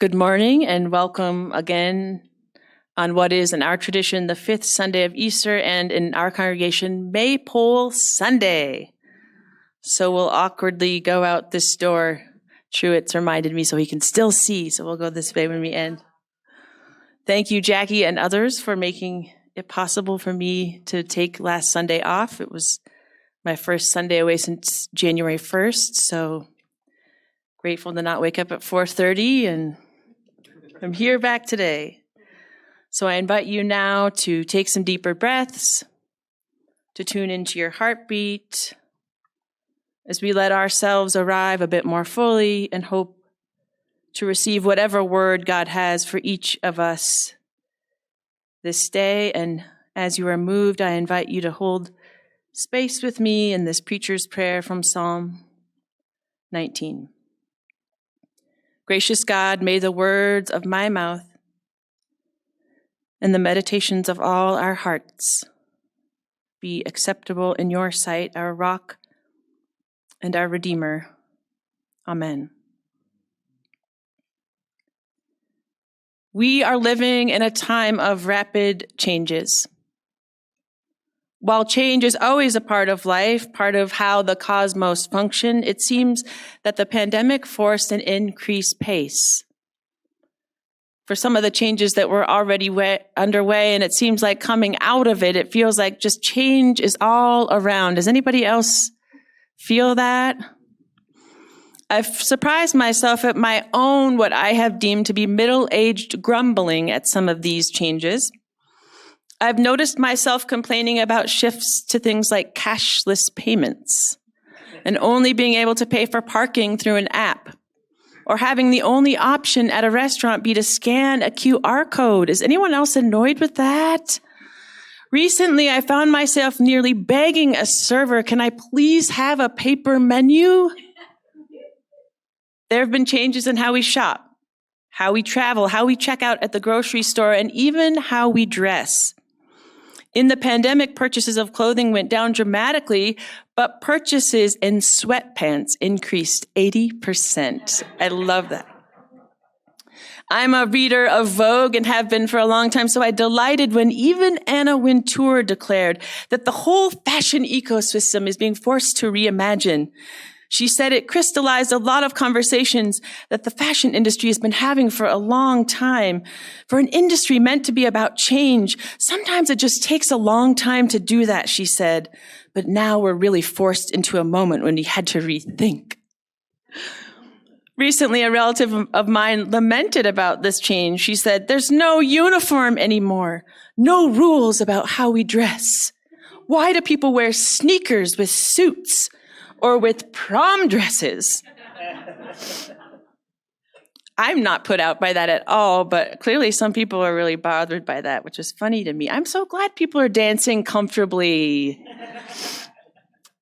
Good morning and welcome again on what is in our tradition the fifth Sunday of Easter and in our congregation Maypole Sunday. So we'll awkwardly go out this door. Truett's reminded me so he can still see, so we'll go this way when we end. Thank you, Jackie and others, for making it possible for me to take last Sunday off. It was my first Sunday away since January 1st, so grateful to not wake up at 4:30 and I'm here back today. So I invite you now to take some deeper breaths, to tune into your heartbeat as we let ourselves arrive a bit more fully and hope to receive whatever word God has for each of us this day. And as you are moved, I invite you to hold space with me in this preacher's prayer from Psalm 19. Gracious God, may the words of my mouth and the meditations of all our hearts be acceptable in your sight, our rock and our Redeemer. Amen. We are living in a time of rapid changes. While change is always a part of life, part of how the cosmos function, it seems that the pandemic forced an increased pace for some of the changes that were already underway, and it seems like coming out of it, it feels like just change is all around. Does anybody else feel that? I've surprised myself at my own, what I have deemed to be middle-aged grumbling at some of these changes. I've noticed myself complaining about shifts to things like cashless payments and only being able to pay for parking through an app, or having the only option at a restaurant be to scan a QR code. Is anyone else annoyed with that? Recently, I found myself nearly begging a server, can I please have a paper menu? There have been changes in how we shop, how we travel, how we check out at the grocery store, and even how we dress. In the pandemic, purchases of clothing went down dramatically, but purchases in sweatpants increased 80%. I love that. I'm a reader of Vogue and have been for a long time, so I delighted when even Anna Wintour declared that the whole fashion ecosystem is being forced to reimagine. She said it crystallized a lot of conversations that the fashion industry has been having for a long time. For an industry meant to be about change, sometimes it just takes a long time to do that, she said. But now we're really forced into a moment when we had to rethink. Recently, a relative of mine lamented about this change. She said, there's no uniform anymore, no rules about how we dress. Why do people wear sneakers with suits? Or with prom dresses? I'm not put out by that at all, but clearly some people are really bothered by that, which is funny to me. I'm so glad people are dancing comfortably.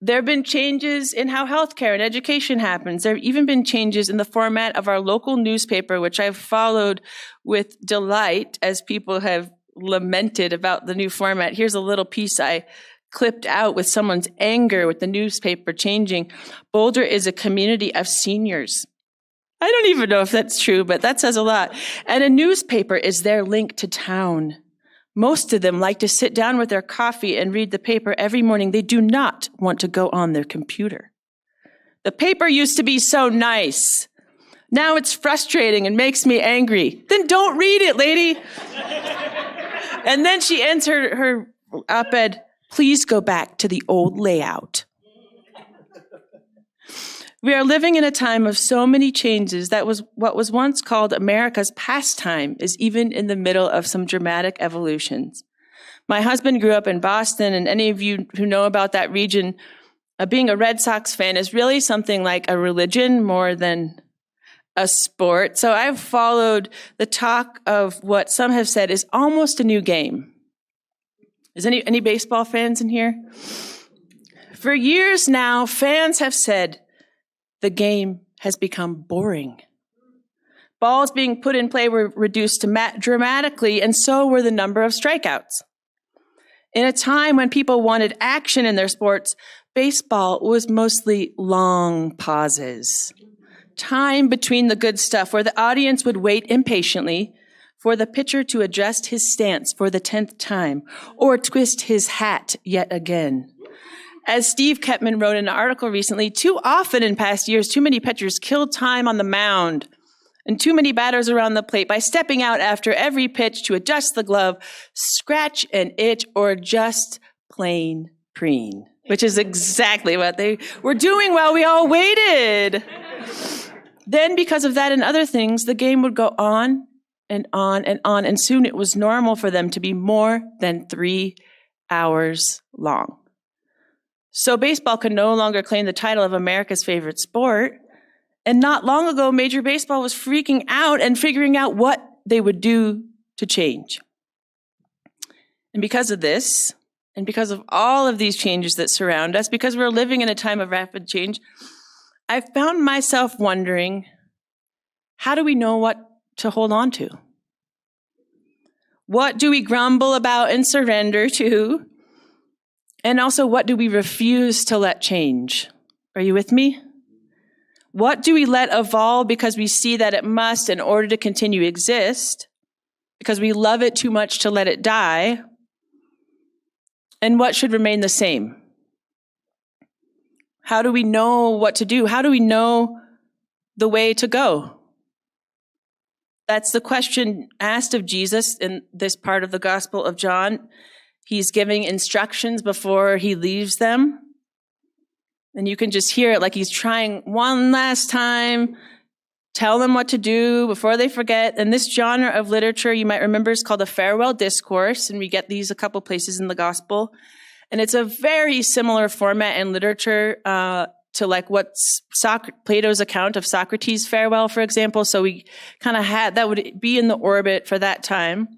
There have been changes in how healthcare and education happens. There have even been changes in the format of our local newspaper, which I've followed with delight as people have lamented about the new format. Here's a little piece I clipped out with someone's anger with the newspaper changing. Boulder is a community of seniors. I don't even know if that's true, but that says a lot. And a newspaper is their link to town. Most of them like to sit down with their coffee and read the paper every morning. They do not want to go on their computer. The paper used to be so nice. Now it's frustrating and makes me angry. Then don't read it, lady. And then she ends her op-ed, please go back to the old layout. We are living in a time of so many changes that was what was once called America's pastime is even in the middle of some dramatic evolutions. My husband grew up in Boston, and any of you who know about that region, being a Red Sox fan is really something like a religion more than a sport. So I've followed the talk of what some have said is almost a new game. Is any baseball fans in here? For years now, fans have said the game has become boring. Balls being put in play were reduced dramatically, and so were the number of strikeouts. In a time when people wanted action in their sports, baseball was mostly long pauses. time between the good stuff where the audience would wait impatiently for the pitcher to adjust his stance for the 10th time or twist his hat yet again. As Steve Ketman wrote in an article recently, too often in past years, too many pitchers killed time on the mound and too many batters around the plate by stepping out after every pitch to adjust the glove, scratch an itch, or just plain preen, which is exactly what they were doing while we all waited. Then, because of that and other things, the game would go on and on and on, and soon it was normal for them to be more than 3 hours long. So baseball could no longer claim the title of America's favorite sport. And not long ago, Major Baseball was freaking out and figuring out what they would do to change. And because of this, and because of all of these changes that surround us, because we're living in a time of rapid change, I found myself wondering, how do we know what to hold on to? What do we grumble about and surrender to? And also, what do we refuse to let change? Are you with me? What do we let evolve because we see that it must in order to continue to exist, because we love it too much to let it die? And what should remain the same? How do we know what to do? How do we know the way to go? That's the question asked of Jesus in this part of the Gospel of John. He's giving instructions before he leaves them. And you can just hear it like he's trying one last time, tell them what to do before they forget. And this genre of literature, you might remember, is called a farewell discourse. And we get these a couple places in the Gospel. And it's a very similar format in literature to like what's Plato's account of Socrates' farewell, for example. So we kind of had, that would be in the orbit for that time.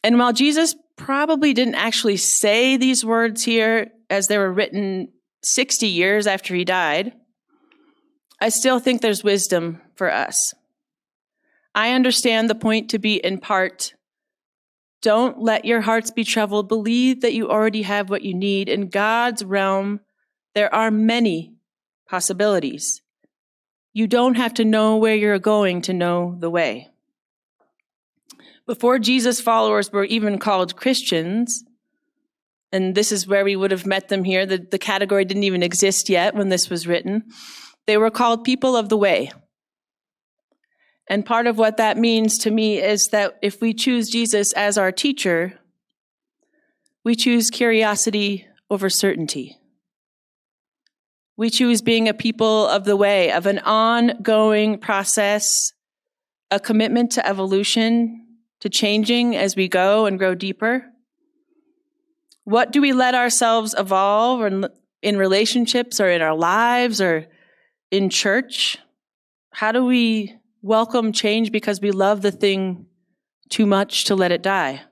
And while Jesus probably didn't actually say these words here as they were written 60 years after he died, I still think there's wisdom for us. I understand the point to be in part, don't let your hearts be troubled. Believe that you already have what you need. In God's realm, there are many possibilities. You don't have to know where you're going to know the way. Before Jesus' followers were even called Christians, and this is where we would have met them here, the category didn't even exist yet when this was written, they were called people of the way. And part of what that means to me is that if we choose Jesus as our teacher, we choose curiosity over certainty. We choose being a people of the way, of an ongoing process, a commitment to evolution, to changing as we go and grow deeper. What do we let ourselves evolve or in relationships or in our lives or in church? How do we welcome change because we love the thing too much to let it die?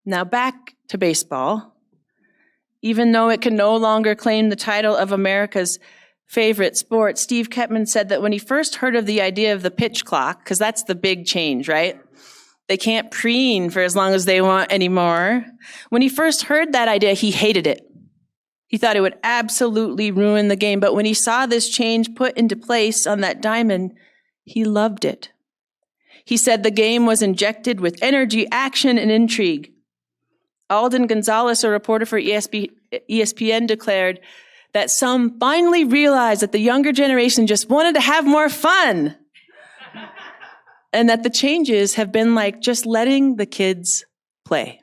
Now back to baseball. Even though it can no longer claim the title of America's favorite sport, Steve Ketman said that when he first heard of the idea of the pitch clock, because that's the big change, right? They can't preen for as long as they want anymore. When he first heard that idea, he hated it. He thought it would absolutely ruin the game. But when he saw this change put into place on that diamond, he loved it. He said the game was injected with energy, action, and intrigue. Alden Gonzalez, a reporter for ESPN, declared that some finally realized that the younger generation just wanted to have more fun. And that the changes have been like just letting the kids play.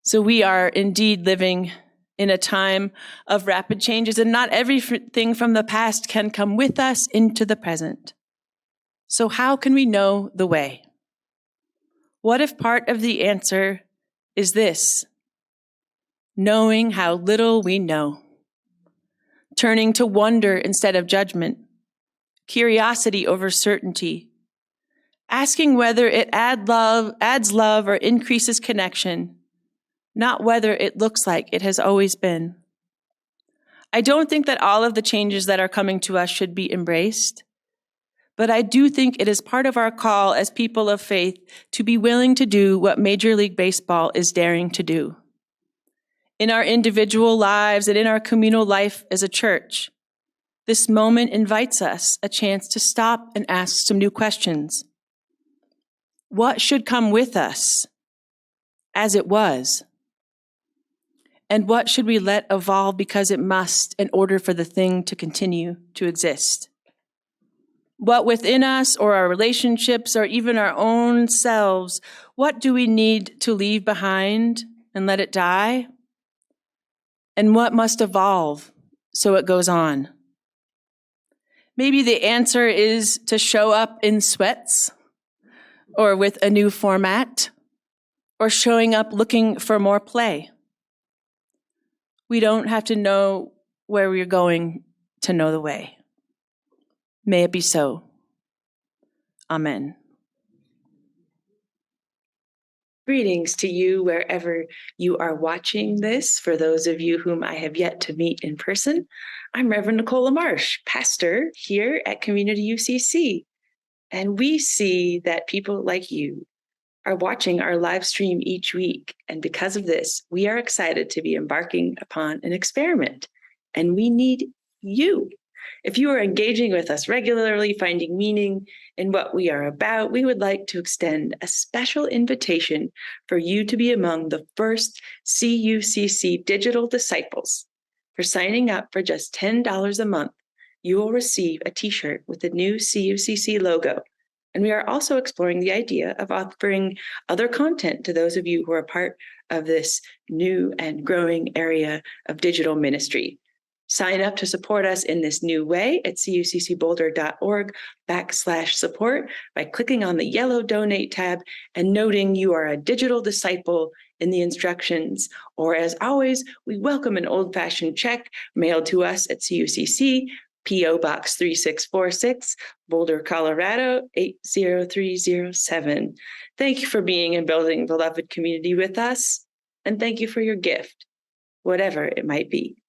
So we are indeed living in a time of rapid changes, and not everything from the past can come with us into the present. So how can we know the way? What if part of the answer is this? Knowing how little we know. Turning to wonder instead of judgment. Curiosity over certainty. Asking whether it adds love or increases connection, not whether it looks like it has always been. I don't think that all of the changes that are coming to us should be embraced, but I do think it is part of our call as people of faith to be willing to do what Major League Baseball is daring to do. In our individual lives and in our communal life as a church, This moment invites us a chance to stop and ask some new questions. What should come with us as it was? And what should we let evolve because it must in order for the thing to continue to exist? What within us or our relationships or even our own selves, what do we need to leave behind and let it die? And what must evolve so it goes on? Maybe the answer is to show up in sweats or with a new format or showing up looking for more play. We don't have to know where we're going to know the way. May it be so. Amen. Greetings to you wherever you are watching this. For those of you whom I have yet to meet in person, I'm Reverend Nicola Marsh, pastor here at Community UCC. And we see that people like you are watching our live stream each week. And because of this, we are excited to be embarking upon an experiment. And we need you. If you are engaging with us regularly, finding meaning in what we are about, we would like to extend a special invitation for you to be among the first CUCC digital disciples. For signing up for just $10 a month, you will receive a t-shirt with the new CUCC logo. And we are also exploring the idea of offering other content to those of you who are part of this new and growing area of digital ministry. Sign up to support us in this new way at cuccboulder.org/support by clicking on the yellow donate tab and noting you are a digital disciple in the instructions. Or as always, we welcome an old-fashioned check mailed to us at CUCC, P.O. Box 3646, Boulder, Colorado 80307. Thank you for being and building beloved community with us, and thank you for your gift, whatever it might be.